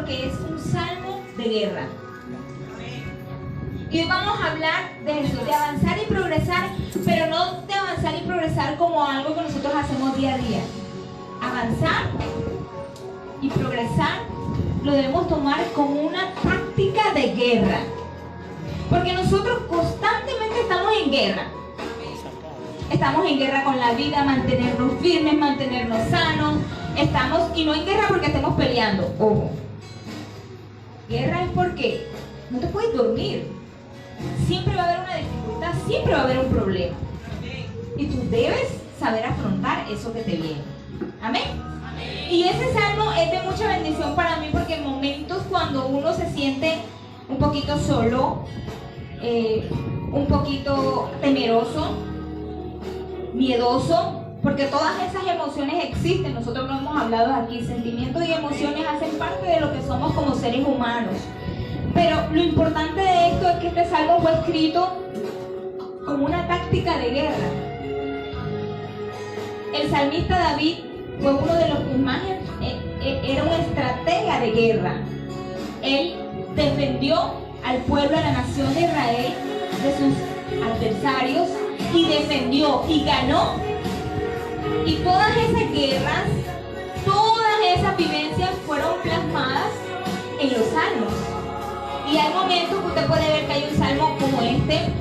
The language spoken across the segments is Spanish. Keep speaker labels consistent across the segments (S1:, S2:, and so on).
S1: porque es un salmo de guerra. Y hoy vamos a hablar de eso, de avanzar y progresar, pero no de avanzar y progresar como algo que nosotros hacemos día a día. Avanzar y progresar lo debemos tomar como una táctica de guerra. Porque nosotros constantemente estamos en guerra. Estamos en guerra con la vida, mantenernos firmes, mantenernos sanos. Y no en guerra porque estemos peleando. Ojo. Guerra es porque no te puedes dormir. Siempre va a haber una dificultad, siempre va a haber un problema. Y tú debes saber afrontar eso que te viene. Amén. Y ese salmo es de mucha bendición para mí porque en momentos cuando uno se siente un poquito solo, un poquito temeroso, miedoso, porque todas esas emociones existen, nosotros lo hemos hablado aquí, sentimientos y emociones hacen parte de lo que somos como seres humanos. Pero lo importante de esto es que este salmo fue escrito como una táctica de guerra. El salmista David fue uno de los que más era un estratega de guerra. Él defendió al pueblo, a la nación de Israel, de sus adversarios, y defendió y ganó. Y todas esas guerras, todas esas vivencias fueron plasmadas en los salmos. Y hay momentos que usted puede ver que hay un salmo como este.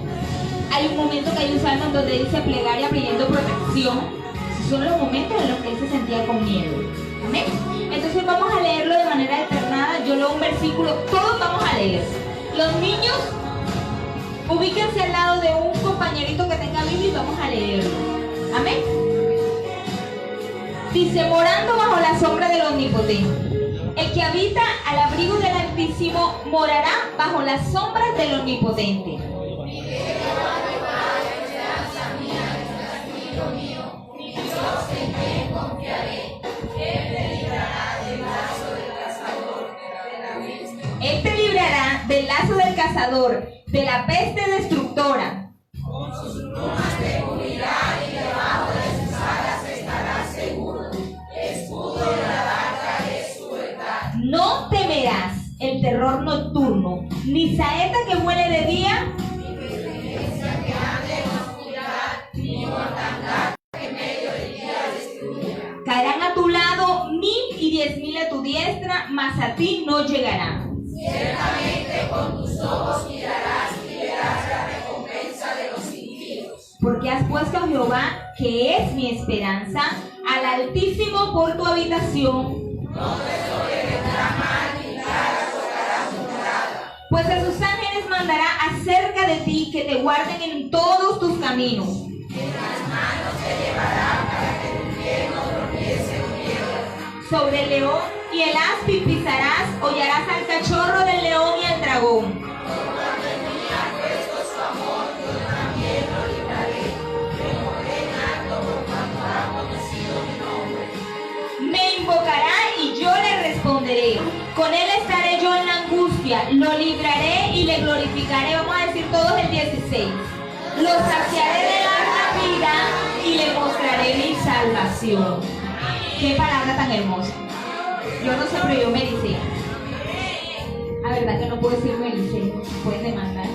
S1: Hay un momento que hay un salmo en donde dice plegaria pidiendo protección. Esos son los momentos en los que él se sentía con miedo. ¿Amén? Entonces vamos a leerlo de manera alternada. Yo leo un versículo, todos vamos a leer. Los niños, ubíquense al lado de un compañerito que tenga Biblia y vamos a leerlo. Amén. Dice, morando bajo la sombra del Omnipotente. El que habita al abrigo del Altísimo morará bajo las sombras del Omnipotente. Él te librará del lazo del cazador, de la peste destructora. Con sus plumas te cubrirá y debajo de sus alas estarás seguro. Escudo de la barca es su verdad. No temerás el terror nocturno, ni saeta que vuele de día, ni pestilencia que ande en oscuridad, ni mortandad que en medio del día destruya. Caerán a tu lado 1010 a tu diestra, mas a ti no llegarán. Ciertamente con tus ojos mirarás y verás la recompensa de los impíos. Porque has puesto a Jehová, que es mi esperanza, al Altísimo por tu habitación. No te sobrevendrá mal, ni plaga tocará tu morada. Pues a sus ángeles mandará acerca de ti, que te guarden en todos tus caminos. En las manos te llevará para que tu pie no tropiece en piedra. Sobre el león y el áspid pisarás, hollarás al cachorro del león y al dragón. Por cuanto en mí ha puesto su amor, yo también lo libraré. Me pondré en alto por cuanto ha conocido mi nombre. Me invocará y yo le responderé. Con él estaré yo en la angustia, lo libraré y le glorificaré. Vamos a decir todos el 16. Lo saciaré de larga vida y le mostraré mi salvación. Qué palabra tan hermosa. Yo no sé, pero yo me dice. La verdad que no puedo decir me dice. Pueden demandar.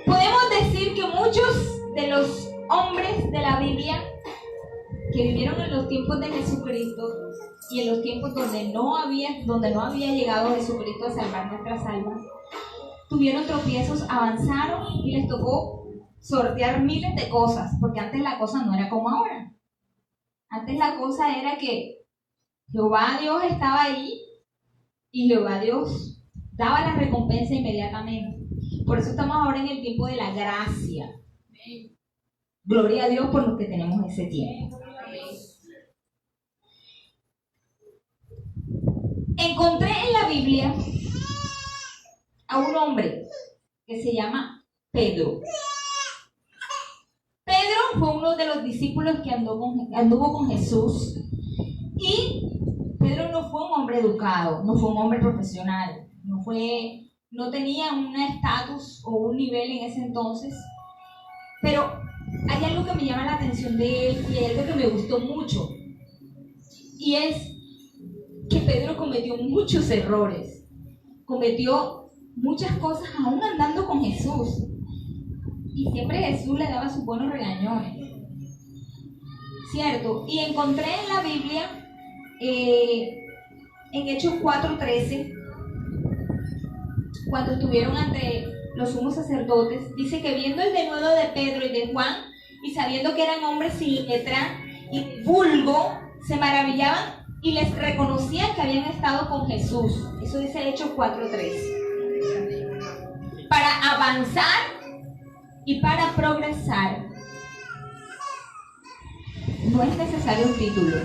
S1: Podemos decir que muchos de los hombres de la Biblia que vivieron en los tiempos de Jesucristo y en los tiempos donde no había llegado Jesucristo a salvar nuestras almas, tuvieron tropiezos, avanzaron y les tocó sortear miles de cosas, porque antes la cosa no era como ahora. Antes la cosa era que Jehová Dios estaba ahí y Jehová Dios daba la recompensa inmediatamente. Por eso estamos ahora en el tiempo de la gracia. Gloria a Dios por los que tenemos ese tiempo. Encontré en la Biblia a un hombre que se llama Pedro. Pedro fue uno de los discípulos que anduvo con Jesús. Y Pedro no fue un hombre educado, no fue un hombre profesional, no tenía un estatus o un nivel en ese entonces. Pero hay algo que me llama la atención de él y hay algo que me gustó mucho. Y es que Pedro cometió muchos errores, cometió muchas cosas aún andando con Jesús. Y siempre Jesús le daba sus buenos regañones, ¿cierto? Y encontré en la Biblia, en Hechos 4:13, cuando estuvieron ante los sumos sacerdotes, dice que viendo el denuedo de Pedro y de Juan, y sabiendo que eran hombres sin letra y vulgo, se maravillaban y les reconocían que habían estado con Jesús. Eso dice Hechos 4:13. Para avanzar y para progresar no es necesario un título.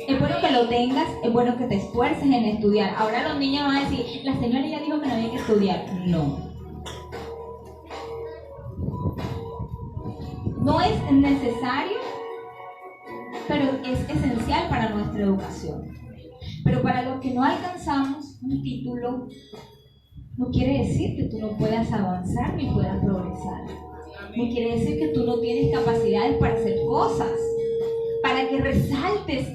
S1: Es bueno que lo tengas, es bueno que te esfuerces en estudiar. Ahora los niños van a decir, la señora ya dijo que no había que estudiar. No es necesario, pero es esencial para nuestra educación. Pero para los que no alcanzamos un título, no quiere decir que tú no puedas avanzar ni puedas progresar. No quiere decir que tú no tienes capacidades para hacer cosas, para que resaltes,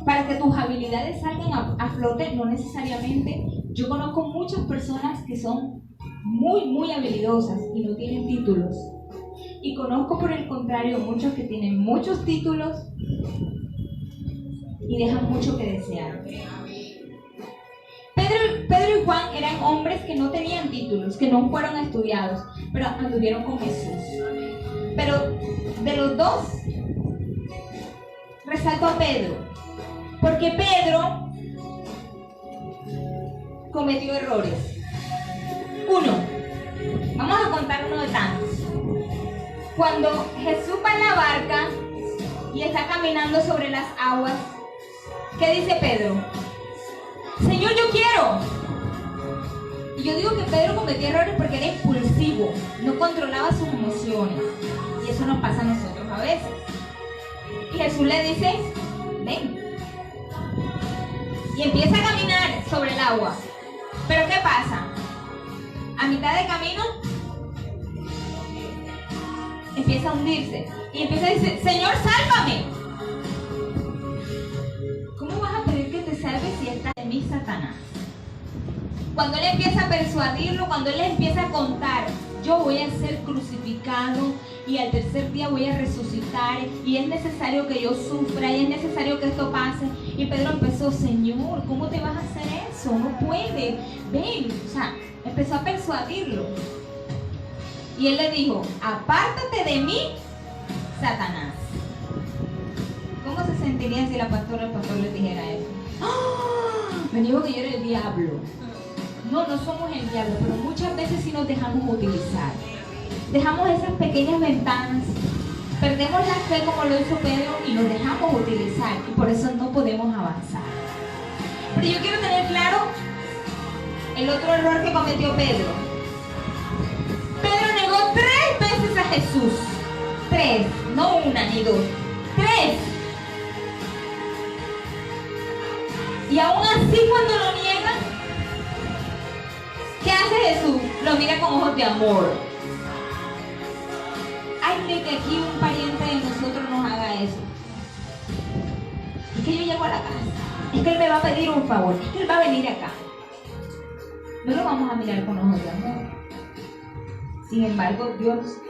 S1: para que tus habilidades salgan a flote. No necesariamente. Yo conozco muchas personas que son muy habilidosas y no tienen títulos. Y conozco por el contrario muchos que tienen muchos títulos y dejan mucho que desear. Pedro y Juan eran hombres que no tenían títulos, que no fueron estudiados, pero anduvieron con Jesús. Pero de los dos, resalto a Pedro, porque Pedro cometió errores. Vamos a contar uno de tantos. Cuando Jesús va en la barca y está caminando sobre las aguas, ¿qué dice Pedro? Señor, yo quiero. Y yo digo que Pedro cometía errores porque era impulsivo, no controlaba sus emociones. Y eso nos pasa a nosotros a veces. Y Jesús le dice, ven. Y empieza a caminar sobre el agua. Pero ¿qué pasa? A mitad de camino empieza a hundirse. Y empieza a decir, Señor, sálvame. ¿Cómo vas a pedir que te salves si estás en mí, Satanás? Cuando él empieza a persuadirlo, cuando él le empieza a contar, yo voy a ser crucificado y al tercer día voy a resucitar y es necesario que yo sufra y es necesario que esto pase. Y Pedro empezó, Señor, ¿cómo te vas a hacer eso? No puede, ven. O sea, empezó a persuadirlo. Y él le dijo, apártate de mí, Satanás. ¿Cómo se sentiría si el pastor le dijera eso? ¡Ah! Me dijo que yo era el diablo. No somos el diablo, pero muchas veces sí nos dejamos utilizar. Dejamos esas pequeñas ventanas, perdemos la fe como lo hizo Pedro y nos dejamos utilizar y por eso no podemos avanzar. Pero yo quiero tener claro el otro error que cometió Pedro. Pedro negó 3 veces a Jesús. 3, no una ni 2, 3. Y aún así cuando lo niega, ¿qué hace Jesús? Lo mira con ojos de amor. Ay, de que aquí un pariente de nosotros nos haga eso. Es que yo llego a la casa. Es que él me va a pedir un favor. Es que él va a venir acá. No lo vamos a mirar con ojos de amor. Sin embargo,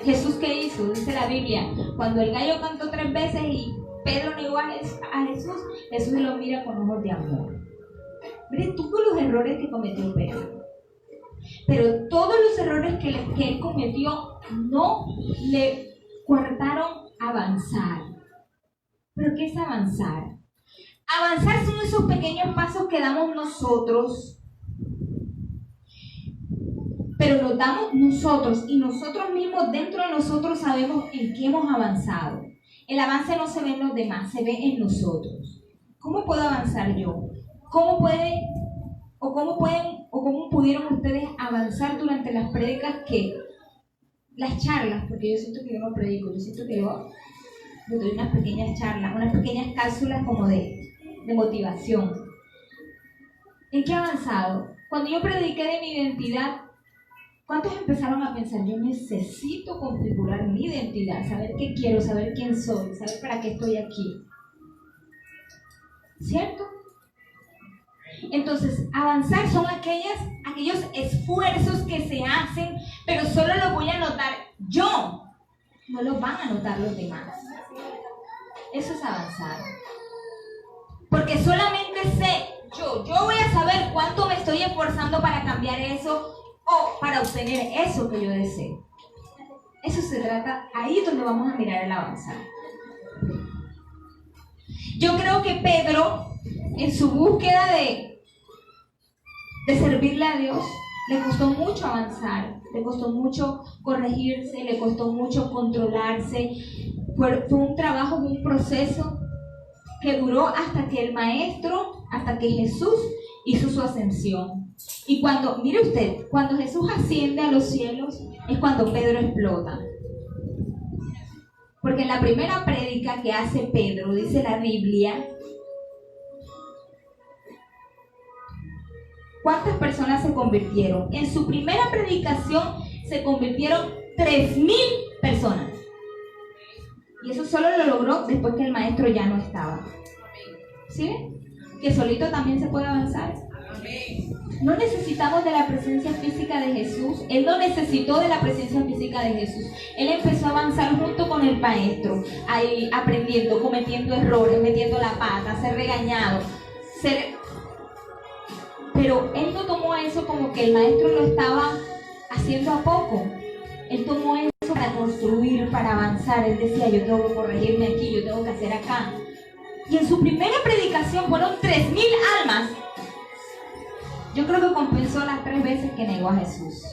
S1: Jesús, ¿qué hizo? Dice la Biblia, cuando el gallo cantó 3 veces y Pedro negó a Jesús, Jesús lo mira con ojos de amor. Mire tú con los errores que cometió Pedro. Pero todos los errores que él cometió no le coartaron avanzar. ¿Pero qué es avanzar? Avanzar son esos pequeños pasos que damos nosotros, pero los damos nosotros y nosotros mismos dentro de nosotros sabemos en qué hemos avanzado. El avance no se ve en los demás, se ve en nosotros. ¿Cómo puedo avanzar yo? ¿Cómo pudieron ustedes avanzar durante las prédicas las charlas? Porque yo siento que yo no predico, yo siento que yo doy unas pequeñas charlas, unas pequeñas cápsulas como de motivación. ¿En qué he avanzado? Cuando yo prediqué de mi identidad, ¿cuántos empezaron a pensar, yo necesito configurar mi identidad, saber qué quiero, saber quién soy, saber para qué estoy aquí? ¿cierto? Entonces, avanzar son aquellos esfuerzos que se hacen, pero solo los voy a notar yo, no los van a notar los demás. Eso es avanzar. Porque solamente sé yo voy a saber cuánto me estoy esforzando para cambiar eso o para obtener eso que yo deseo. Eso se trata, ahí es donde vamos a mirar el avanzar. Yo creo que Pedro, en su búsqueda de servirle a Dios, le costó mucho avanzar, le costó mucho corregirse, le costó mucho controlarse. Fue un trabajo, un proceso que duró hasta que hasta que Jesús hizo su ascensión. Y mire usted, cuando Jesús asciende a los cielos, es cuando Pedro explota. Porque en la primera prédica que hace Pedro, dice la Biblia, ¿cuántas personas se convirtieron? En su primera predicación se convirtieron 3,000 personas. Y eso solo lo logró después que el maestro ya no estaba. ¿Sí ven? Que solito también se puede avanzar. No necesitamos de la presencia física de Jesús. Él no necesitó de la presencia física de Jesús. Él empezó a avanzar junto con el maestro, ahí aprendiendo, cometiendo errores, metiendo la pata, ser regañado, Pero él no tomó eso como que el maestro lo estaba haciendo a poco. Él tomó eso para construir, para avanzar. Él decía, yo tengo que corregirme aquí, yo tengo que hacer acá. Y en su primera predicación fueron 3,000 almas. Yo creo que compensó las 3 veces que negó a Jesús,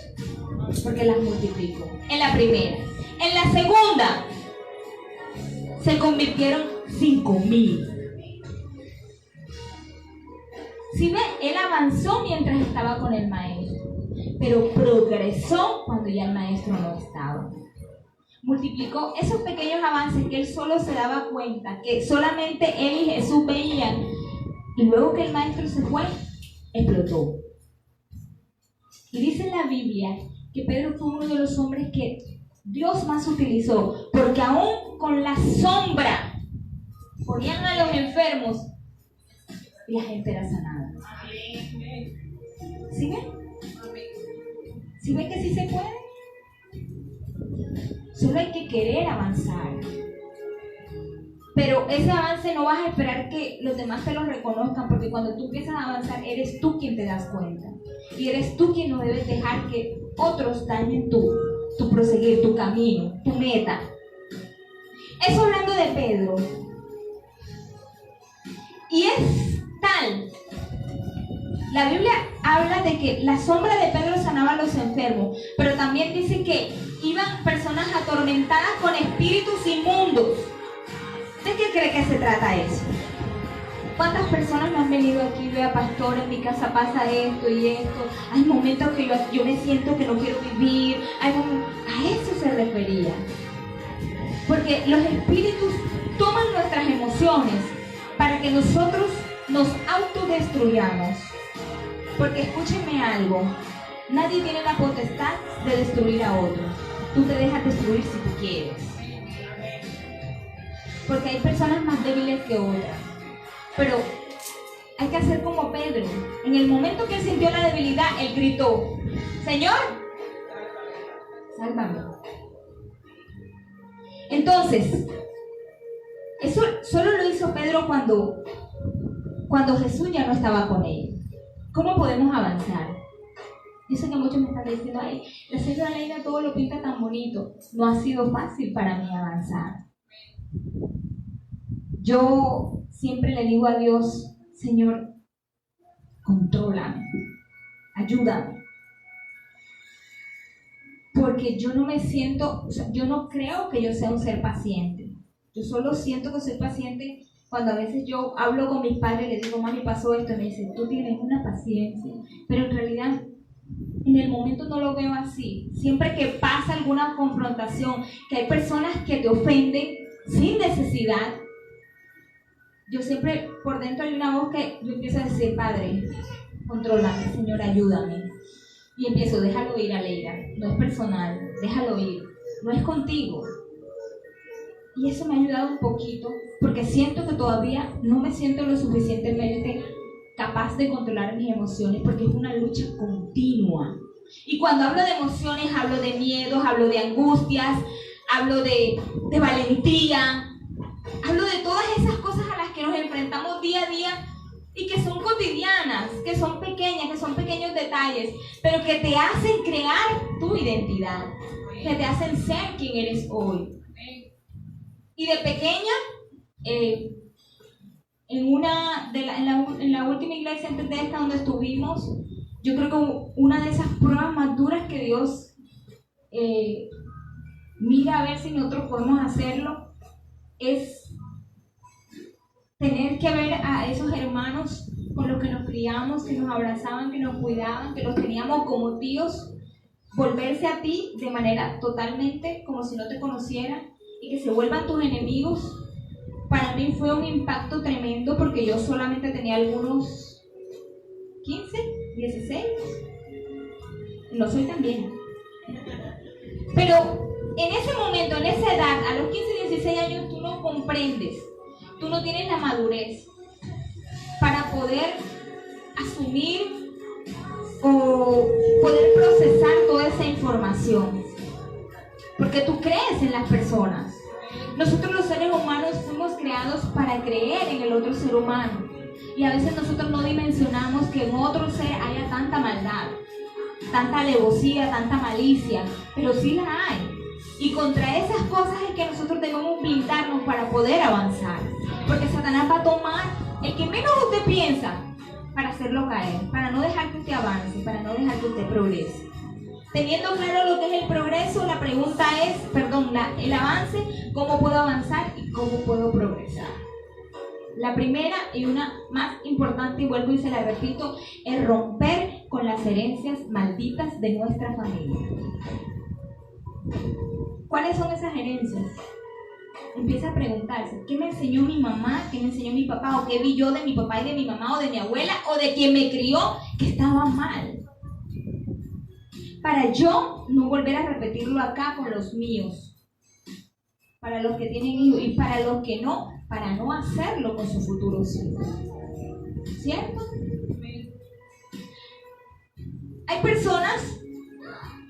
S1: porque las multiplicó. En la primera. En la segunda se convirtieron 5,000. Si ve, él avanzó mientras estaba con el maestro, pero progresó cuando ya el maestro no estaba. Multiplicó esos pequeños avances que él solo se daba cuenta, que solamente él y Jesús veían, y luego que el maestro se fue, explotó. Y dice en la Biblia que Pedro fue uno de los hombres que Dios más utilizó, porque aún con la sombra ponían a los enfermos y la gente era sanada. ¿Sí ven? ¿Sí ven que sí se puede? Solo hay que querer avanzar. Pero ese avance no vas a esperar que los demás te lo reconozcan, porque cuando tú empiezas a avanzar, eres tú quien te das cuenta. Y eres tú quien no debes dejar que otros dañen tu proseguir, tu camino, tu meta. Eso hablando de Pedro. Y es tal. La Biblia habla de que la sombra de Pedro sanaba a los enfermos, pero también dice que iban personas atormentadas con espíritus inmundos. ¿De qué cree que se trata eso? ¿Cuántas personas me han venido aquí? Vea, pastor, en mi casa pasa esto y esto. Hay momentos que yo me siento que no quiero vivir. A eso se refería. Porque los espíritus toman nuestras emociones para que nosotros nos autodestruyamos. Porque escúchenme algo. Nadie tiene la potestad de destruir a otro. Tú te dejas destruir si tú quieres. Porque hay personas más débiles que otras. Pero hay que hacer como Pedro. En el momento que él sintió la debilidad, él gritó: Señor, sálvame. Entonces, eso solo lo hizo Pedro cuando Jesús ya no estaba con él. ¿Cómo podemos avanzar? Yo sé que muchos me están diciendo, ay, la señora Leina todo lo pinta tan bonito. No ha sido fácil para mí avanzar. Yo siempre le digo a Dios, Señor, contrólame, ayúdame. Porque yo no me siento, yo no creo que yo sea un ser paciente. Yo solo siento que soy paciente cuando a veces yo hablo con mis padres y les digo, mami, pasó esto, y me dicen, tú tienes una paciencia. Pero en realidad, en el momento no lo veo así. Siempre que pasa alguna confrontación, que hay personas que te ofenden sin necesidad, yo siempre, por dentro hay una voz que yo empiezo a decir, Padre, contrólame, Señor, ayúdame. Y empiezo, déjalo ir, Aleida, no es personal, déjalo ir, no es contigo. Y eso me ha ayudado un poquito, porque siento que todavía no me siento lo suficientemente capaz de controlar mis emociones, porque es una lucha continua. Y cuando hablo de emociones, hablo de miedos, hablo de angustias, hablo de valentía, hablo de todas esas cosas a las que nos enfrentamos día a día y que son cotidianas, que son pequeñas, que son pequeños detalles, pero que te hacen crear tu identidad, que te hacen ser quien eres hoy. Y de pequeña, en la última iglesia antes de esta donde estuvimos, yo creo que una de esas pruebas más duras que Dios mira a ver si nosotros podemos hacerlo es tener que ver a esos hermanos con los que nos criamos, que nos abrazaban, que nos cuidaban, que los teníamos como tíos, volverse a ti de manera totalmente como si no te conocieran y que se vuelvan tus enemigos. Para mí fue un impacto tremendo porque yo solamente tenía algunos 15, 16, no soy tan vieja. Pero en ese momento, en esa edad, a los 15, 16 años, tú no comprendes, tú no tienes la madurez para poder asumir o poder procesar toda esa información. Porque tú crees en las personas. Nosotros los seres humanos fuimos creados para creer en el otro ser humano. Y a veces nosotros no dimensionamos que en otro ser haya tanta maldad, tanta alevosía, tanta malicia, pero sí la hay. Y contra esas cosas es que nosotros debemos blindarnos para poder avanzar. Porque Satanás va a tomar el que menos usted piensa para hacerlo caer, para no dejar que usted avance, para no dejar que usted progrese. Teniendo claro lo que es el progreso, la pregunta es, el avance, ¿cómo puedo avanzar y cómo puedo progresar? La primera y una más importante, y vuelvo y se la repito, es romper con las herencias malditas de nuestra familia. ¿Cuáles son esas herencias? Empieza a preguntarse, ¿qué me enseñó mi mamá? ¿Qué me enseñó mi papá? ¿O qué vi yo de mi papá y de mi mamá o de mi abuela o de quien me crió que estaba mal? Para yo no volver a repetirlo acá con los míos, para los que tienen hijos y para los que no, para no hacerlo con sus futuros hijos. ¿Cierto? Hay personas,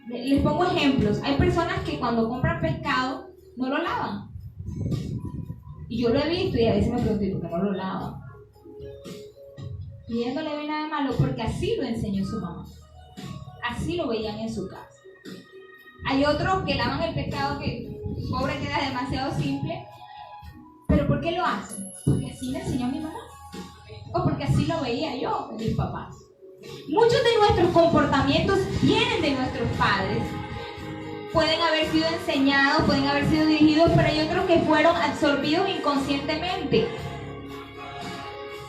S1: les pongo ejemplos, hay personas que cuando compran pescado no lo lavan. Y yo lo he visto y a veces me pregunto, ¿por qué no lo lavan? Y él no le ve nada de malo porque así lo enseñó su mamá. Así lo veían en su casa. Hay otros que lavan el pescado que, pobre, queda demasiado simple. ¿Pero por qué lo hacen? Porque así me enseñó mi mamá. O porque así lo veía yo de mis papás. Muchos de nuestros comportamientos vienen de nuestros padres. Pueden haber sido enseñados, pueden haber sido dirigidos, pero hay otros que fueron absorbidos inconscientemente.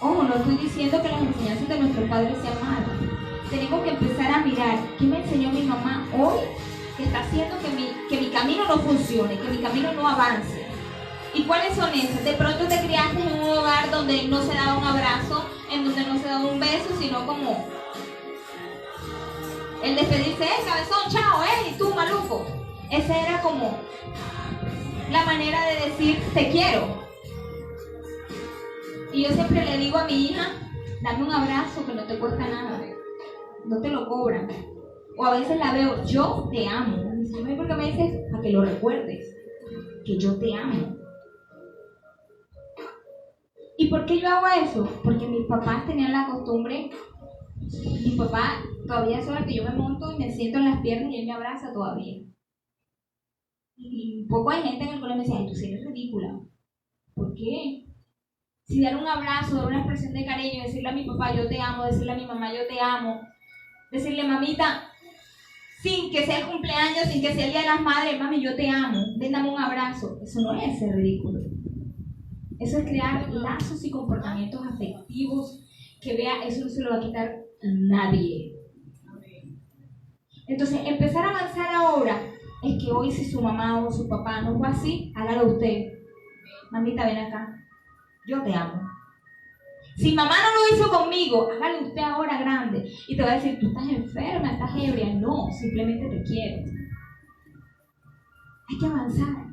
S1: Ojo, no estoy diciendo que las enseñanzas de nuestros padres sean malas. Tenemos que empezar a mirar qué me enseñó mi mamá hoy que está haciendo que mi camino no funcione, que mi camino no avance. ¿Y cuáles son esas? De pronto te criaste en un hogar donde no se daba un abrazo, en donde no se daba un beso, sino como el despedirse, cabezón, chao, y tú, maluco. Esa era como la manera de decir te quiero. Y yo siempre le digo a mi hija, dame un abrazo que no te cuesta nada, no te lo cobran. O a veces la veo, yo te amo. Y porque me dices, para que lo recuerdes, que yo te amo. ¿Y por qué yo hago eso? Porque mis papás tenían la costumbre, mi papá todavía es hora que yo me monto y me siento en las piernas y él me abraza todavía. Y un poco hay gente en el colegio me decía, ay, tú sí eres ridícula. ¿Por qué? Si dar un abrazo, dar una expresión de cariño, decirle a mi papá yo te amo, decirle a mi mamá yo te amo, decirle mamita, sin que sea el cumpleaños, sin que sea el día de las madres, mami yo te amo, ven dame un abrazo, eso no es ser ridículo. Eso es crear lazos y comportamientos afectivos que vea, eso no se lo va a quitar nadie. Entonces, empezar a avanzar ahora es que hoy si su mamá o su papá no fue así, hágalo usted. Mamita, ven acá, yo te amo. Si mamá no lo hizo conmigo, hágalo usted ahora grande. Y te va a decir, tú estás enferma, estás ebria. No, simplemente te quiero. Hay que avanzar.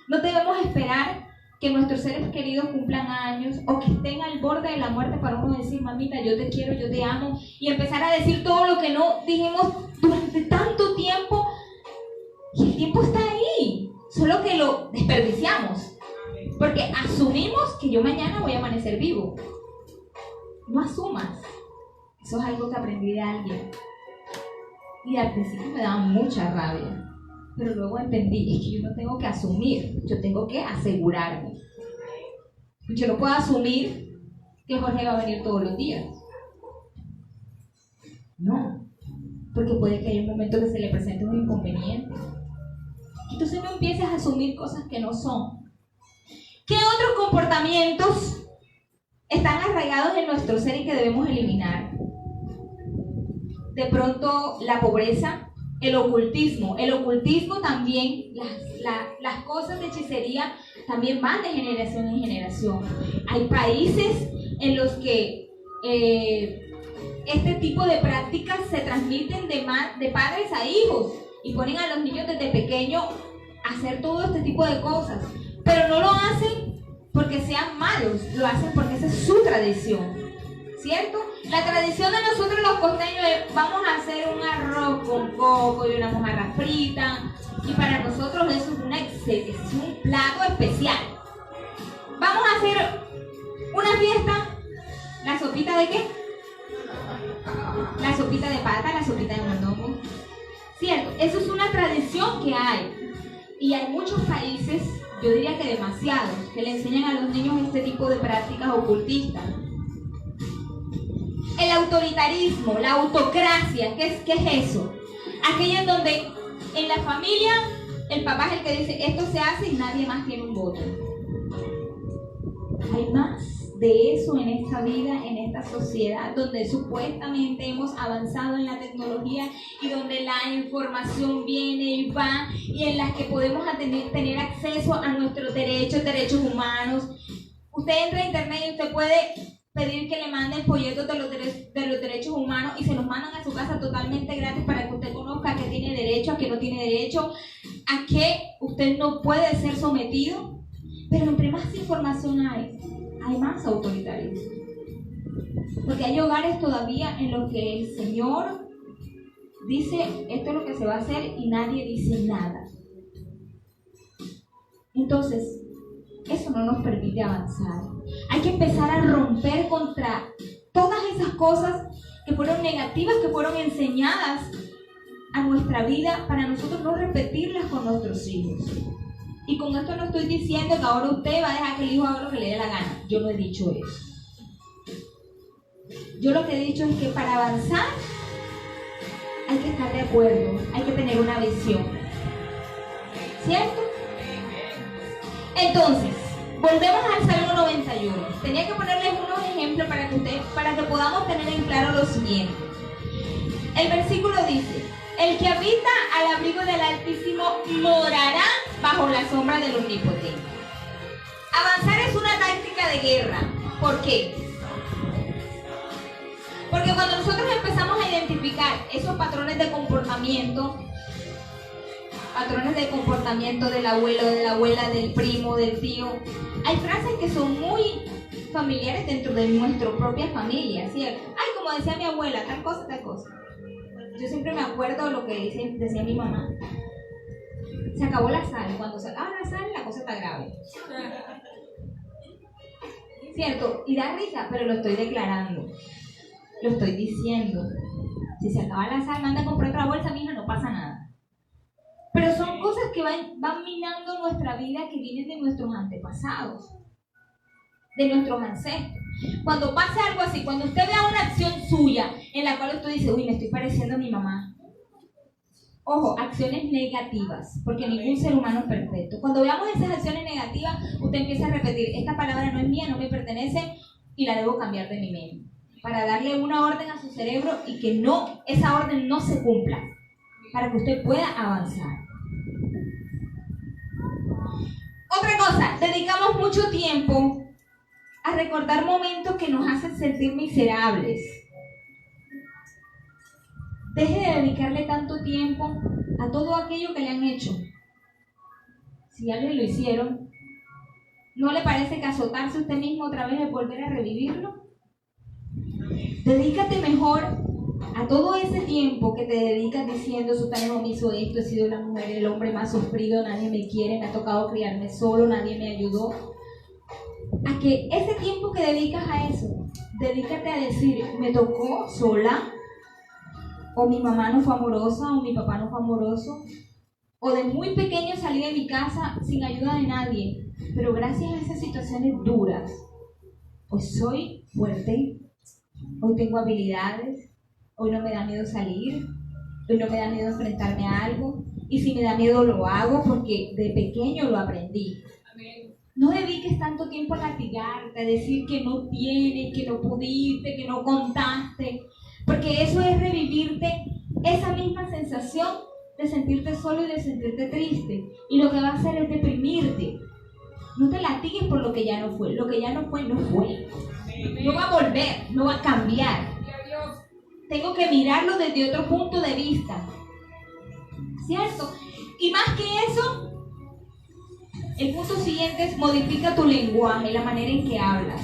S1: No debemos esperar que nuestros seres queridos cumplan años o que estén al borde de la muerte para uno decir, mamita, yo te quiero, yo te amo, y empezar a decir todo lo que no dijimos durante tanto tiempo. Y el tiempo está ahí, solo que lo desperdiciamos, porque asumimos que yo mañana voy a amanecer vivo. No asumas. Eso es algo que aprendí de alguien. Y al principio me daba mucha rabia. Pero luego entendí, es que yo no tengo que asumir, yo tengo que asegurarme. Yo no puedo asumir que Jorge va a venir todos los días. No, porque puede que haya un momento que se le presente un inconveniente. Entonces no empieces a asumir cosas que no son. ¿Qué otros comportamientos están arraigados en nuestro ser y que debemos eliminar? De pronto la pobreza. El ocultismo también, las cosas de hechicería también van de generación en generación. Hay países en los que este tipo de prácticas se transmiten de padres a hijos y ponen a los niños desde pequeños a hacer todo este tipo de cosas, pero no lo hacen porque sean malos, lo hacen porque esa es su tradición. ¿Cierto? La tradición de nosotros los costeños es, vamos a hacer un arroz con coco y una mojarra frita, y para nosotros eso es un plato especial. Vamos a hacer una fiesta, ¿la sopita de qué? La sopita de pata, la sopita de mondongo. ¿Cierto? Eso es una tradición que hay, y hay muchos países, yo diría que demasiados, que le enseñan a los niños este tipo de prácticas ocultistas. El autoritarismo, la autocracia, ¿qué es eso? Aquella en donde en la familia el papá es el que dice esto se hace y nadie más tiene un voto. Hay más de eso en esta vida, en esta sociedad, donde supuestamente hemos avanzado en la tecnología y donde la información viene y va, y en las que podemos tener acceso a nuestros derechos humanos. Usted entra a internet y usted puede pedir que le manden folletos de los derechos humanos y se los mandan a su casa totalmente gratis para que usted conozca a qué tiene derecho, a qué no tiene derecho, a qué usted no puede ser sometido. Pero entre más información hay más autoritarismo. Porque hay hogares todavía en los que el Señor dice esto es lo que se va a hacer y nadie dice nada. Entonces, eso no nos permite avanzar. Hay que empezar a romper contra todas esas cosas que fueron negativas, que fueron enseñadas a nuestra vida para nosotros no repetirlas con nuestros hijos. Y con esto no estoy diciendo que ahora usted va a dejar que el hijo haga lo que le dé la gana. Yo no he dicho eso. Yo lo que he dicho es que para avanzar hay que estar de acuerdo, hay que tener una visión. ¿Cierto? Entonces, volvemos al Salmo 91. Tenía que ponerles unos ejemplos para que podamos tener en claro lo siguiente. El versículo dice: el que habita al abrigo del Altísimo morará bajo la sombra del Omnipotente. Avanzar es una táctica de guerra. ¿Por qué? Porque cuando nosotros empezamos a identificar esos patrones de comportamiento del abuelo, de la abuela, del primo, del tío, hay frases que son muy familiares dentro de nuestra propia familia, ¿cierto? Ay, como decía mi abuela, tal cosa, tal cosa. Yo siempre me acuerdo lo que decía mi mamá. Se acabó la sal. Cuando se acaba la sal, la cosa está grave. ¿Cierto? Y da risa, pero lo estoy declarando. Lo estoy diciendo. Si se acaba la sal, manda a comprar otra bolsa, mija, no pasa nada. Pero son cosas que van minando nuestra vida, que vienen de nuestros antepasados, de nuestros ancestros. Cuando pase algo así, cuando usted vea una acción suya en la cual usted dice, uy, me estoy pareciendo a mi mamá. Ojo, acciones negativas, porque ningún ser humano es perfecto. Cuando veamos esas acciones negativas, usted empieza a repetir, esta palabra no es mía, no me pertenece y la debo cambiar de mi mente. Para darle una orden a su cerebro y que esa orden no se cumpla, para que usted pueda avanzar. Otra cosa, dedicamos mucho tiempo a recordar momentos que nos hacen sentir miserables. Deje de dedicarle tanto tiempo a todo aquello que le han hecho. Si alguien lo hicieron, ¿no le parece que azotarse usted mismo otra vez es volver a revivirlo? Dedícate mejor a todo ese tiempo que te dedicas diciendo, Sutano me hizo esto, he sido la mujer, el hombre más sufrido, nadie me quiere, me ha tocado criarme solo, nadie me ayudó. A que ese tiempo que dedicas a eso, dedícate a decir, me tocó sola, o mi mamá no fue amorosa, o mi papá no fue amoroso, o de muy pequeño salí de mi casa sin ayuda de nadie, pero gracias a esas situaciones duras, hoy soy fuerte, hoy tengo habilidades, hoy no me da miedo salir, hoy no me da miedo enfrentarme a algo, y si me da miedo lo hago porque de pequeño lo aprendí. No dediques tanto tiempo a latigarte, a decir que no tienes, que no pudiste, que no contaste, porque eso es revivirte esa misma sensación de sentirte solo y de sentirte triste, y lo que va a hacer es deprimirte. No te latigues por lo que ya no fue, lo que ya no fue, no fue. No va a volver, no va a cambiar. Tengo que mirarlo desde otro punto de vista, ¿cierto? Y más que eso, el punto siguiente es modifica tu lenguaje, la manera en que hablas.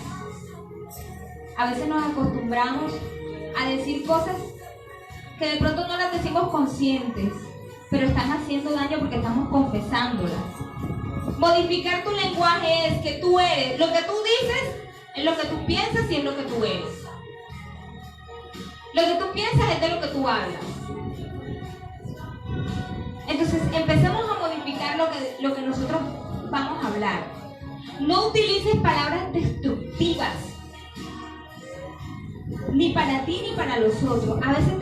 S1: A veces nos acostumbramos a decir cosas que de pronto no las decimos conscientes, pero están haciendo daño porque estamos confesándolas. Modificar tu lenguaje es que tú eres, lo que tú dices es lo que tú piensas y es lo que tú eres. Lo que tú piensas es de lo que tú hablas. Entonces empecemos a modificar lo que nosotros vamos a hablar. No utilices palabras destructivas, ni para ti ni para los otros. A veces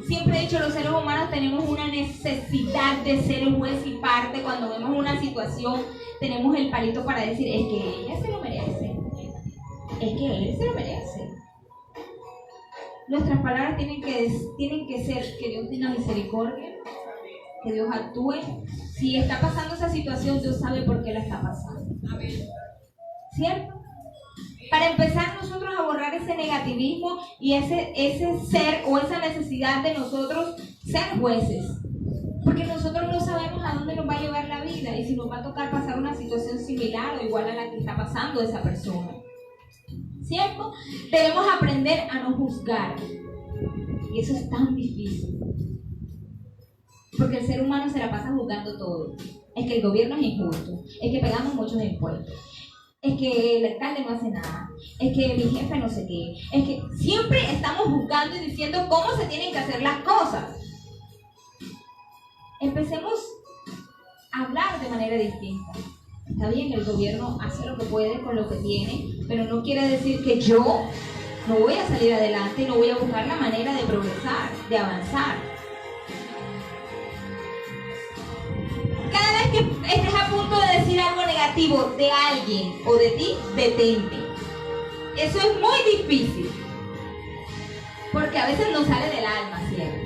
S1: siempre he dicho, los seres humanos tenemos una necesidad de ser juez y parte. Cuando vemos una situación, tenemos el palito para decir, es que ella se lo merece, es que él se lo merece. Nuestras palabras tienen que ser que Dios tenga misericordia, que Dios actúe. Si está pasando esa situación, Dios sabe por qué la está pasando. ¿Cierto? Para empezar nosotros a borrar ese negativismo y ese ser o esa necesidad de nosotros ser jueces. Porque nosotros no sabemos a dónde nos va a llevar la vida y si nos va a tocar pasar una situación similar o igual a la que está pasando esa persona. ¿Cierto? Debemos aprender a no juzgar. Y eso es tan difícil. Porque el ser humano se la pasa juzgando todo. Es que el gobierno es injusto. Es que pagamos muchos impuestos. Es que el alcalde no hace nada. Es que mi jefe no sé qué. Es que siempre estamos juzgando y diciendo cómo se tienen que hacer las cosas. Empecemos a hablar de manera distinta. Está bien, el gobierno hace lo que puede con lo que tiene, pero no quiere decir que yo no voy a salir adelante y no voy a buscar la manera de progresar, de avanzar. Cada vez que estés a punto de decir algo negativo de alguien o de ti, detente. Eso es muy difícil, porque a veces no sale del alma, ¿cierto?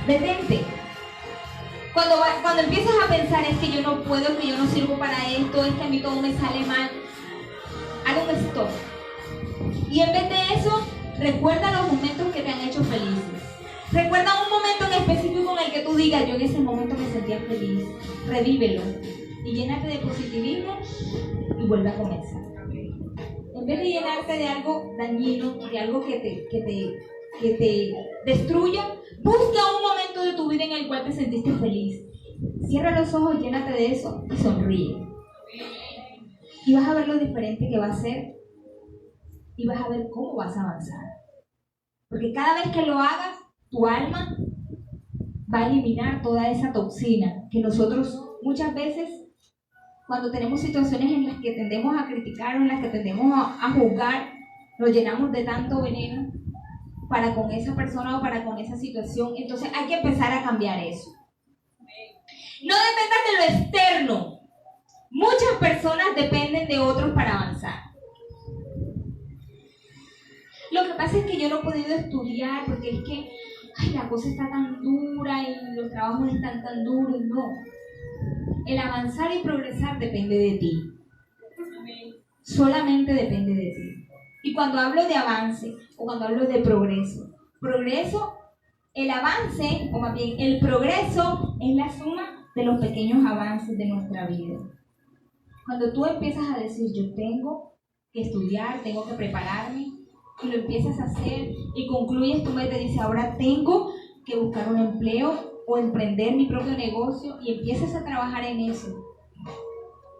S1: Detente. Cuando empiezas a pensar es que yo no puedo, es que yo no sirvo para esto, es que a mí todo me sale mal, haz un stop. Y en vez de eso, recuerda los momentos que te han hecho felices. Recuerda un momento en específico en el que tú digas, yo en ese momento me sentía feliz. Revívelo y llénate de positivismo y vuelve a comenzar. En vez de llenarte de algo dañino, de algo que te destruya, busca un momento de tu vida en el cual te sentiste feliz. Cierra los ojos, llénate de eso y sonríe. Y vas a ver lo diferente que va a ser y vas a ver cómo vas a avanzar. Porque cada vez que lo hagas, tu alma va a eliminar toda esa toxina que nosotros muchas veces, cuando tenemos situaciones en las que tendemos a criticar o en las que tendemos a juzgar, nos llenamos de tanto veneno para con esa persona o para con esa situación. Entonces hay que empezar a cambiar eso. No dependas de lo externo. Muchas personas dependen de otros para avanzar. Lo que pasa es que yo no he podido estudiar porque es que la cosa está tan dura y los trabajos están tan duros. No. El avanzar y progresar depende de ti. Solamente depende de ti. Y cuando hablo de avance o cuando hablo de progreso, el avance, o más bien el progreso, es la suma de los pequeños avances de nuestra vida. Cuando tú empiezas a decir, yo tengo que estudiar, tengo que prepararme, y lo empiezas a hacer y concluyes tu meta y dices, ahora tengo que buscar un empleo o emprender mi propio negocio, y empiezas a trabajar en eso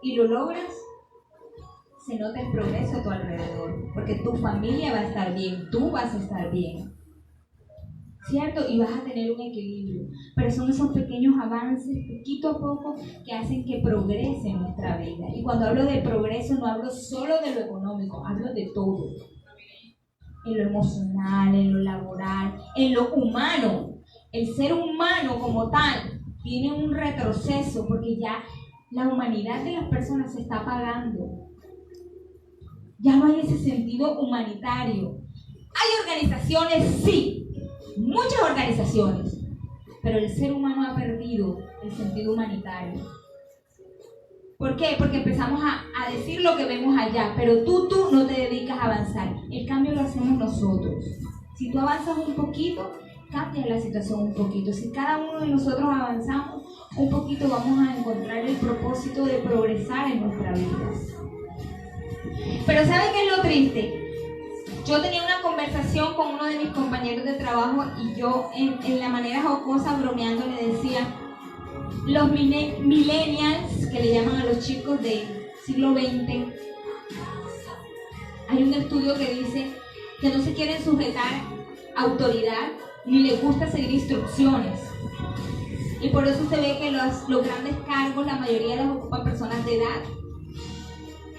S1: y lo logras, se nota el progreso a tu alrededor, porque tu familia va a estar bien, tú vas a estar bien, ¿cierto? Y vas a tener un equilibrio. Pero son esos pequeños avances, poquito a poco, que hacen que progrese nuestra vida. Y cuando hablo de progreso, no hablo solo de lo económico, hablo de todo. En lo emocional, en lo laboral, en lo humano. El ser humano como tal tiene un retroceso porque ya la humanidad de las personas se está apagando. Ya no hay ese sentido humanitario. Hay organizaciones, sí, muchas organizaciones, pero el ser humano ha perdido el sentido humanitario. ¿Por qué? Porque empezamos a decir lo que vemos allá, pero tú no te dedicas a avanzar. El cambio lo hacemos nosotros. Si tú avanzas un poquito, cambia la situación un poquito. Si cada uno de nosotros avanzamos un poquito, vamos a encontrar el propósito de progresar en nuestra vida. Pero ¿saben qué es lo triste? Yo tenía una conversación con uno de mis compañeros de trabajo y yo en la manera jocosa, bromeando, le decía, los millennials, que le llaman a los chicos del siglo XX, hay un estudio que dice que no se quieren sujetar a autoridad ni les gusta seguir instrucciones. Y por eso se ve que los grandes cargos, la mayoría los ocupan personas de edad.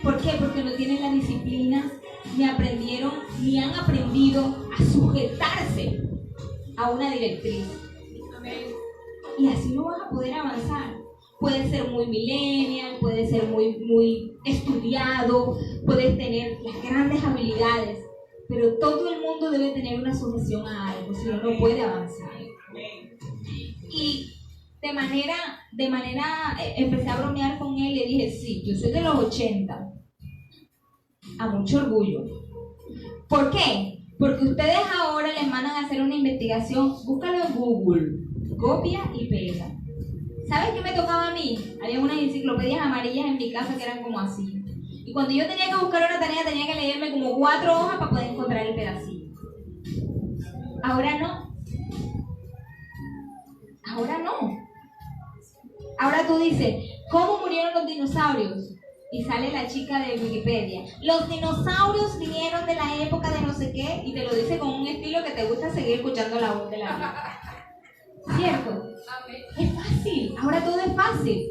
S1: ¿Por qué? Porque no tienen la disciplina, ni han aprendido a sujetarse a una directriz. Y así no vas a poder avanzar. Puedes ser muy millennial, puedes ser muy estudiado, puedes tener las grandes habilidades, pero todo el mundo debe tener una sujeción a algo, si no, no puede avanzar. Y de manera empecé a bromear con él y le dije, sí, yo soy de los 80, a mucho orgullo. ¿Por qué? Porque ustedes ahora les mandan a hacer una investigación, búscalo en Google, copia y pega. ¿Sabes qué me tocaba a mí? Había unas enciclopedias amarillas en mi casa que eran como así. Y cuando yo tenía que buscar una tarea, tenía que leerme como 4 hojas para poder encontrar el pedacito. Ahora no. Ahora no. Ahora tú dices, ¿cómo murieron los dinosaurios? Y sale la chica de Wikipedia. Los dinosaurios vinieron de la época de no sé qué, y te lo dice con un estilo que te gusta seguir escuchando la voz de la vida. ¿Cierto? Es fácil, ahora todo es fácil.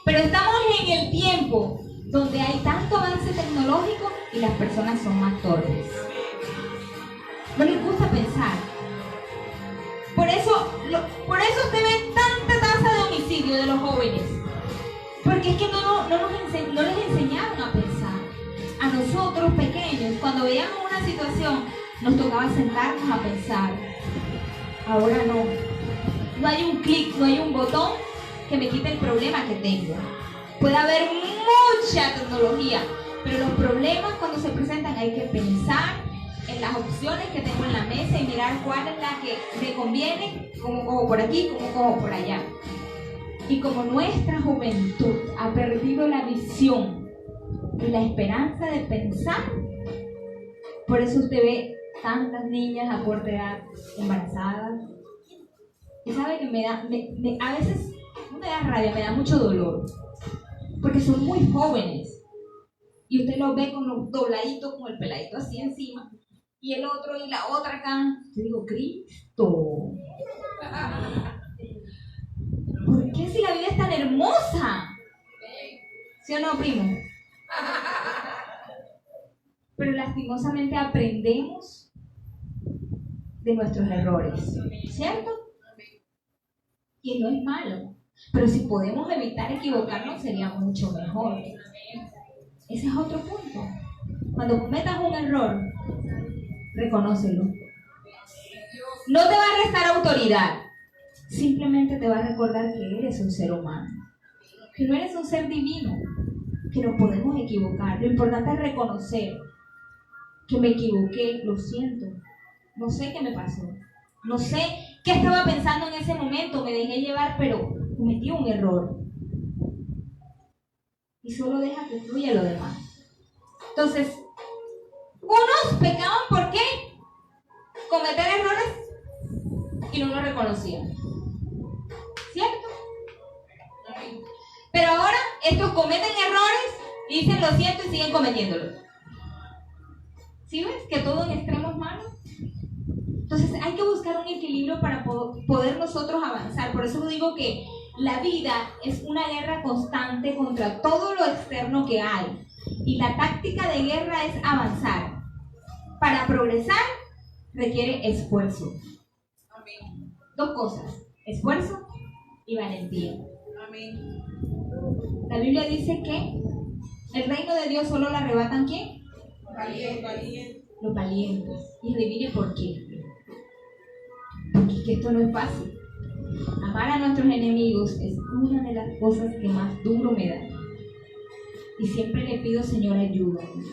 S1: Pero estamos en el tiempo donde hay tanto avance tecnológico y las personas son más torpes. No les gusta pensar. Por eso usted ve tanta tasa de homicidio de los jóvenes. Porque es que no les enseñaron a pensar. A nosotros pequeños, cuando veíamos una situación, nos tocaba sentarnos a pensar. Ahora no. No hay un clic, no hay un botón que me quite el problema que tengo. Puede haber mucha tecnología, pero los problemas cuando se presentan hay que pensar en las opciones que tengo en la mesa y mirar cuál es la que me conviene, cómo cojo por aquí, cómo cojo por allá. Y como nuestra juventud ha perdido la visión y la esperanza de pensar, por eso usted ve tantas niñas a corta edad embarazadas. Y sabe que a veces no me da rabia, me da mucho dolor, porque son muy jóvenes y usted los ve con los dobladitos, con el peladito así encima y el otro y la otra acá. Yo digo, Cristo, ¿por qué si la vida es tan hermosa? ¿Sí o no, primo? Pero lastimosamente aprendemos de nuestros errores, ¿cierto? Y no es malo, pero si podemos evitar equivocarnos sería mucho mejor. Ese es otro punto. Cuando cometas un error, reconócelo. No te va a restar autoridad, simplemente te va a recordar que eres un ser humano, que no eres un ser divino, que nos podemos equivocar. Lo importante es reconocer que me equivoqué, lo siento, no sé qué me pasó, no sé qué estaba pensando en ese momento, me dejé llevar, pero cometió un error. Y solo deja que fluya lo demás. Entonces, unos pecaban ¿por qué? Cometer errores y no lo reconocían. ¿Cierto? Pero ahora estos cometen errores y dicen lo siento y siguen cometiéndolos. ¿Sí ves que todo en extremo es malo? Entonces hay que buscar un equilibrio para poder nosotros avanzar. Por eso digo que la vida es una guerra constante contra todo lo externo que hay. Y la táctica de guerra es avanzar. Para progresar requiere esfuerzo.
S2: Amén.
S1: Dos cosas, esfuerzo y valentía.
S2: Amén.
S1: La Biblia dice que el reino de Dios solo lo arrebatan ¿quién?
S2: Valiente.
S1: Los valientes. Y adivine por qué. Porque que esto no es fácil. Amar a nuestros enemigos es una de las cosas que más duro me da. Y siempre le pido, Señor, ayúdame.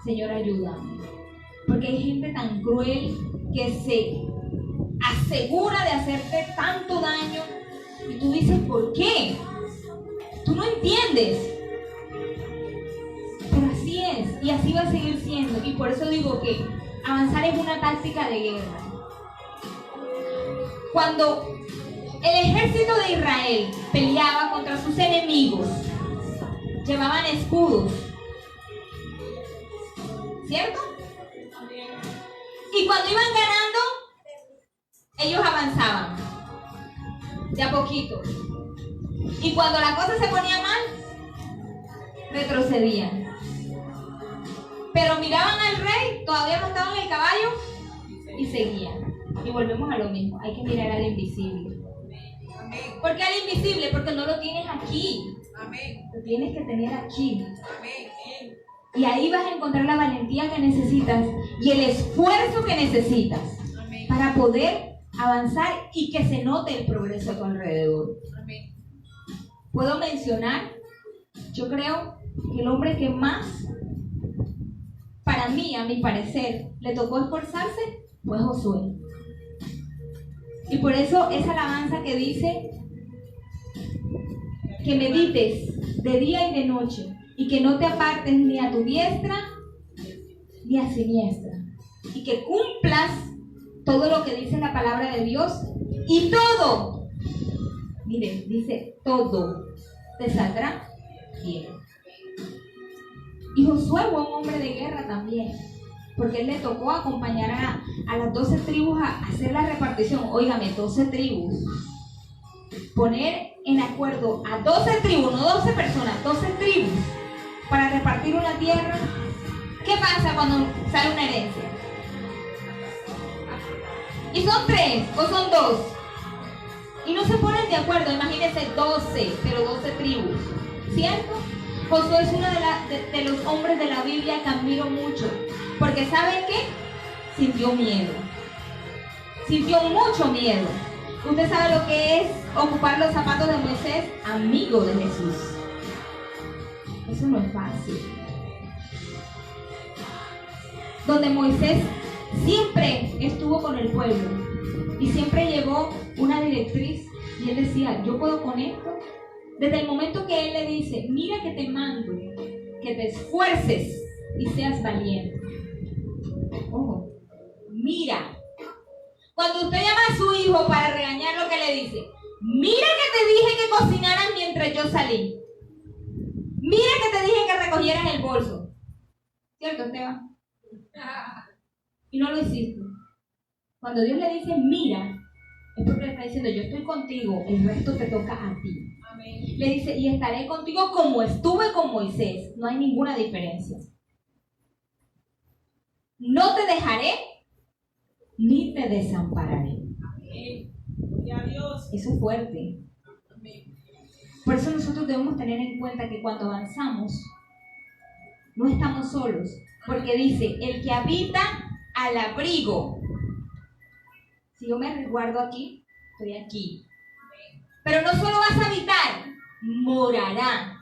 S1: Señor, ayúdame. Porque hay gente tan cruel que se asegura de hacerte tanto daño. Y tú dices, ¿por qué? Tú no entiendes. Pero así es. Y así va a seguir siendo. Y por eso digo que avanzar es una táctica de guerra. Cuando el ejército de Israel peleaba contra sus enemigos, llevaban escudos, ¿cierto? Y cuando iban ganando, ellos avanzaban de a poquito. Y cuando la cosa se ponía mal, retrocedían. Pero miraban al rey, todavía no estaba en el caballo, y seguían. Y volvemos a lo mismo, hay que mirar al invisible.
S2: Amén.
S1: ¿Por qué al invisible? Porque no lo tienes aquí.
S2: Amén.
S1: Lo tienes que tener aquí.
S2: Amén.
S1: Y ahí vas a encontrar la valentía que necesitas y el esfuerzo que necesitas
S2: Amén.
S1: para poder avanzar y que se note el progreso a tu alrededor.
S2: Amén.
S1: Puedo mencionar, yo creo que el hombre que más, para mí, a mi parecer, le tocó esforzarse fue Josué. Y por eso esa alabanza que dice que medites de día y de noche y que no te apartes ni a tu diestra ni a siniestra y que cumplas todo lo que dice la palabra de Dios y todo, miren, dice todo te saldrá bien. Y Josué fue un hombre de guerra también, porque él le tocó acompañar a las 12 tribus a hacer la repartición. Óigame, 12 tribus. Poner en acuerdo a 12 tribus, no 12 personas, 12 tribus, para repartir una tierra. ¿Qué pasa cuando sale una herencia? ¿Y son 3 o son 2? Y no se ponen de acuerdo, imagínense 12, pero 12 tribus, ¿cierto? Josué es uno de los hombres de la Biblia que admiro mucho, porque ¿saben qué? Sintió miedo. Sintió mucho miedo. Usted sabe lo que es ocupar los zapatos de Moisés, amigo de Jesús. Eso no es fácil. Donde Moisés siempre estuvo con el pueblo y siempre llevó una directriz y él decía, yo puedo con esto. Desde el momento que él le dice, mira que te mando, que te esfuerces y seas valiente. Ojo, mira. Cuando usted llama a su hijo para regañar, lo que le dice, mira que te dije que cocinaras mientras yo salí. Mira que te dije que recogieras el bolso. ¿Cierto, Esteban? Y no lo hiciste. Cuando Dios le dice, mira, es porque le está diciendo, yo estoy contigo, el resto te toca a ti.
S2: Amén.
S1: Le dice, y estaré contigo como estuve con Moisés. No hay ninguna diferencia. No te dejaré ni te desampararé.
S2: Amén. Gloria a Dios.
S1: Eso es fuerte.
S2: Amén.
S1: Por eso nosotros debemos tener en cuenta que cuando avanzamos, no estamos solos. Porque dice, el que habita al abrigo. Si yo me resguardo aquí, estoy aquí. Pero no solo vas a habitar, morará.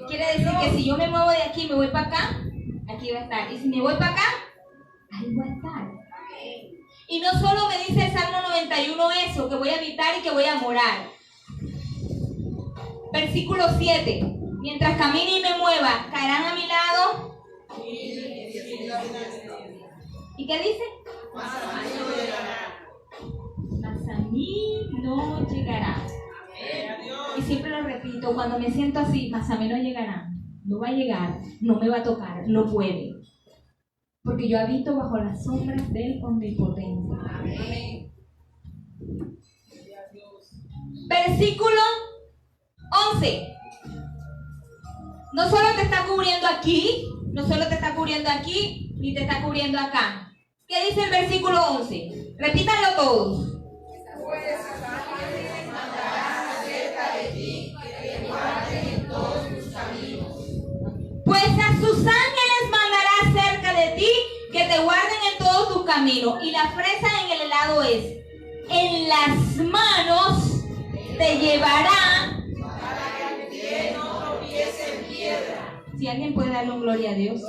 S1: Quiere decir que si yo me muevo de aquí y me voy para acá, aquí va a estar. Y si me voy para acá, ahí va a estar. Y no solo me dice el Salmo 91 eso, que voy a habitar y que voy a morar. Versículo 7. Mientras camine y me mueva, caerán a mi lado. ¿Y qué dice? Mas a mí no llegará. Y siempre lo repito, cuando me siento así, mas a mí no llegará. No va a llegar, no me va a tocar, no puede. Porque yo habito bajo las sombras del Omnipotente. Versículo 11. No solo te está cubriendo aquí, no solo te está cubriendo aquí, ni te está cubriendo acá. ¿Qué dice el versículo 11? Repítanlo todos. Pues a sus ángeles mandará cerca de ti que te guarden en todos tus caminos. Y la fresa en el helado es: en las manos te llevará. Si alguien puede darle gloria a Dios.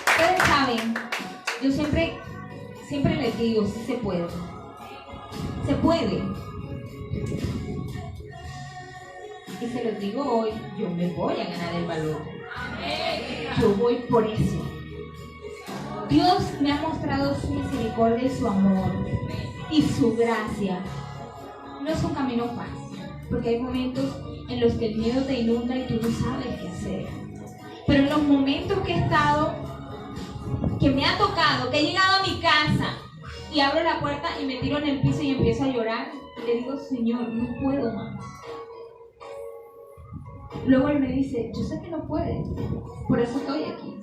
S1: Ustedes saben, yo siempre les digo, sí se puede. Se puede. Y se los digo hoy, yo me voy a ganar el valor. Yo voy por eso. Dios me ha mostrado su misericordia y su amor y su gracia. No es un camino fácil, porque hay momentos en los que el miedo te inunda y tú no sabes qué hacer. Pero en los momentos que he estado, que me ha tocado, que he llegado a mi casa y abro la puerta y me tiro en el piso y empiezo a llorar, y le digo: Señor, no puedo más. Luego Él me dice: yo sé que no puedes, por eso estoy aquí.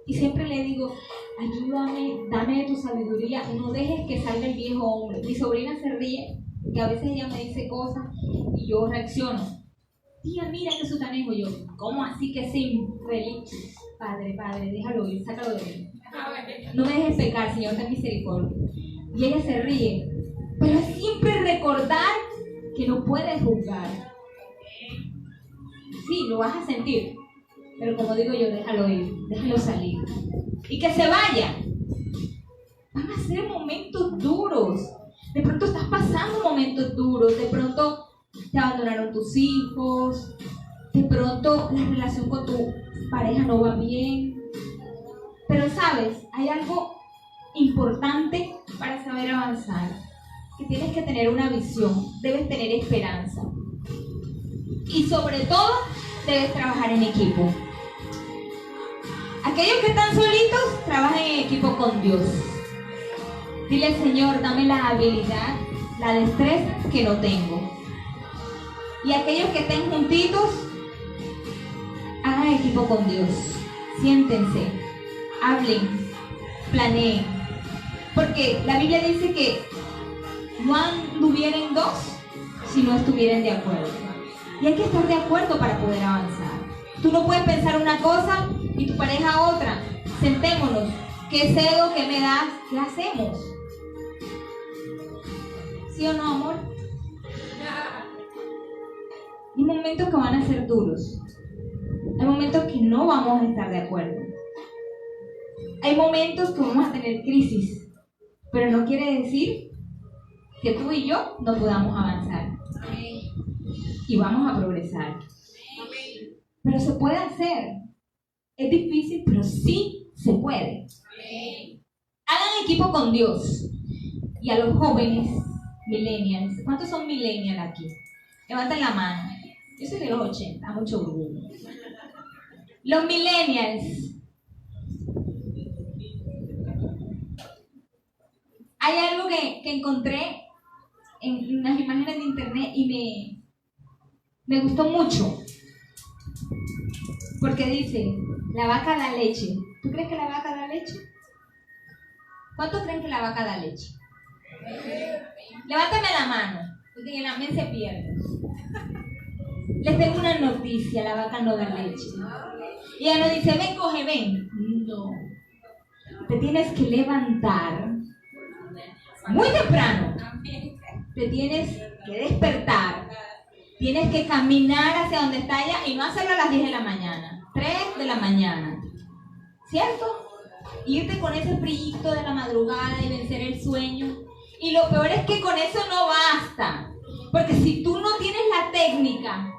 S1: Y siempre le digo: ayúdame, dame de tu sabiduría, no dejes que salga el viejo hombre. Mi sobrina se ríe, que a veces ella me dice cosas y yo reacciono: tía, mira que sutanejo. Yo: ¿cómo así que sin feliz? Padre, déjalo ir, sácalo de mí. No me dejes pecar, Señor, ten misericordia. Y ella se ríe, pero es siempre recordar que no puedes juzgar. Sí, lo vas a sentir, pero como digo yo, déjalo ir, déjalo salir. Y que se vaya. Van a ser momentos duros. De pronto estás pasando momentos duros. De pronto te abandonaron tus hijos. De pronto la relación con tu pareja no va bien. Pero sabes, hay algo importante para saber avanzar. Que tienes que tener una visión. Debes tener esperanza. Y sobre todo, debes trabajar en equipo. Aquellos que están solitos, trabajen en equipo con Dios. Dile: Señor, dame la habilidad, la destreza que no tengo. Y aquellos que estén juntitos, hagan equipo con Dios. Siéntense, hablen, planeen. Porque la Biblia dice que no anduvieran dos si no estuvieran de acuerdo. Y hay que estar de acuerdo para poder avanzar. Tú no puedes pensar una cosa y tu pareja otra. Sentémonos. ¿Qué cedo? ¿Qué me das? ¿Qué hacemos? ¿Sí o no, amor? Hay momentos que van a ser duros. Hay momentos que no vamos a estar de acuerdo. Hay momentos que vamos a tener crisis. Pero no quiere decir que tú y yo no podamos avanzar. Y vamos a progresar. Pero se puede hacer. Es difícil, pero sí se puede. Hagan equipo con Dios. Y a los jóvenes millennials. ¿Cuántos son millennials aquí? Levanten la mano. Yo soy de los 80, mucho orgullo. Los millennials. Hay algo que encontré en unas imágenes de internet y me gustó mucho. Porque dice: la vaca da leche. ¿Tú crees que la vaca da leche? ¿Cuántos creen que la vaca da leche? Levántame la mano, porque en el amén se pierde. Les tengo una noticia: la vaca no da leche. Y ella no dice: ven, coge, ven. No. Te tienes que levantar muy temprano. Te tienes que despertar. Tienes que caminar hacia donde está ella y no hacerlo a las 10 de la mañana, 3 de la mañana. ¿cierto? Irte con ese frillito de la madrugada y vencer el sueño. Y lo peor es que con eso no basta. Porque si tú no tienes la técnica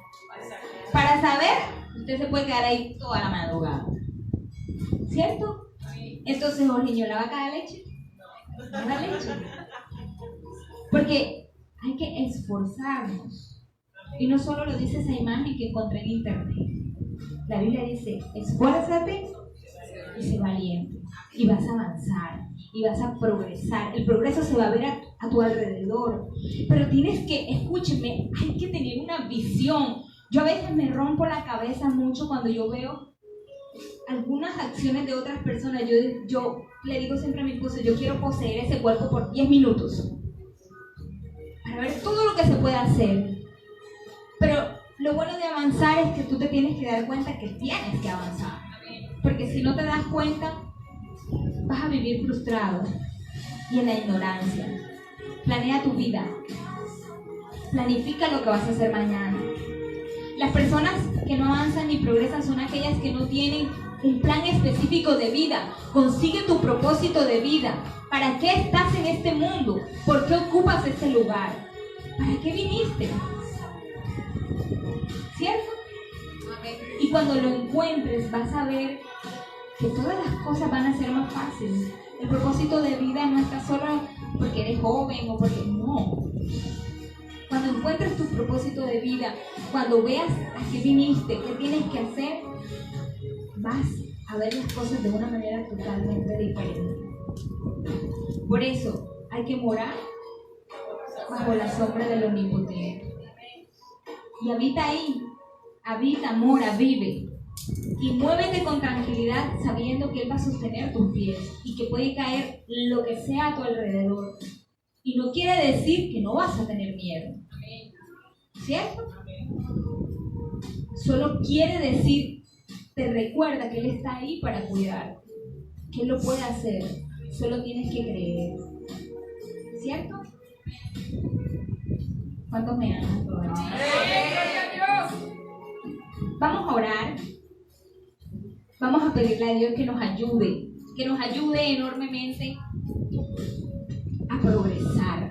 S1: para saber, usted se puede quedar ahí toda la madrugada. ¿Cierto? Entonces, Jorge, ¿la vaca da leche? ¿No da leche? Porque hay que esforzarnos. Y no solo lo dice esa imagen que encontré en internet. La Biblia dice, esfuérzate y sé valiente. Y vas a avanzar. Y vas a progresar. El progreso se va a ver a tu alrededor. Pero tienes que, escúcheme, hay que tener una visión. Yo a veces me rompo la cabeza mucho cuando yo veo algunas acciones de otras personas. Yo le digo siempre a mi esposo, yo quiero poseer ese cuerpo por 10 minutos. Para ver todo lo que se puede hacer. Pero lo bueno de avanzar es que tú te tienes que dar cuenta que tienes que avanzar. Porque si no te das cuenta, vas a vivir frustrado y en la ignorancia. Planea tu vida. Planifica lo que vas a hacer mañana. Las personas que no avanzan ni progresan son aquellas que no tienen un plan específico de vida. Consigue tu propósito de vida. ¿Para qué estás en este mundo? ¿Por qué ocupas este lugar? ¿Para qué viniste? ¿Cierto? Y cuando lo encuentres vas a ver que todas las cosas van a ser más fáciles. El propósito de vida no está solo porque eres joven o porque no. Cuando encuentres tu propósito de vida, cuando veas a qué viniste, qué tienes que hacer, vas a ver las cosas de una manera totalmente diferente. Por eso hay que morar bajo la sombra del Omnipotente. Y habita ahí, habita, mora, vive. Y muévete con tranquilidad sabiendo que Él va a sostener tus pies y que puede caer lo que sea a tu alrededor. Y no quiere decir que no vas a tener miedo. ¿Cierto? Solo quiere decir, te recuerda que Él está ahí para cuidarte. Que Él lo puede hacer. Solo tienes que creer. ¿Cierto? ¿Cuántos me aman todavía? Vamos a orar. Vamos a pedirle a Dios que nos ayude enormemente a progresar.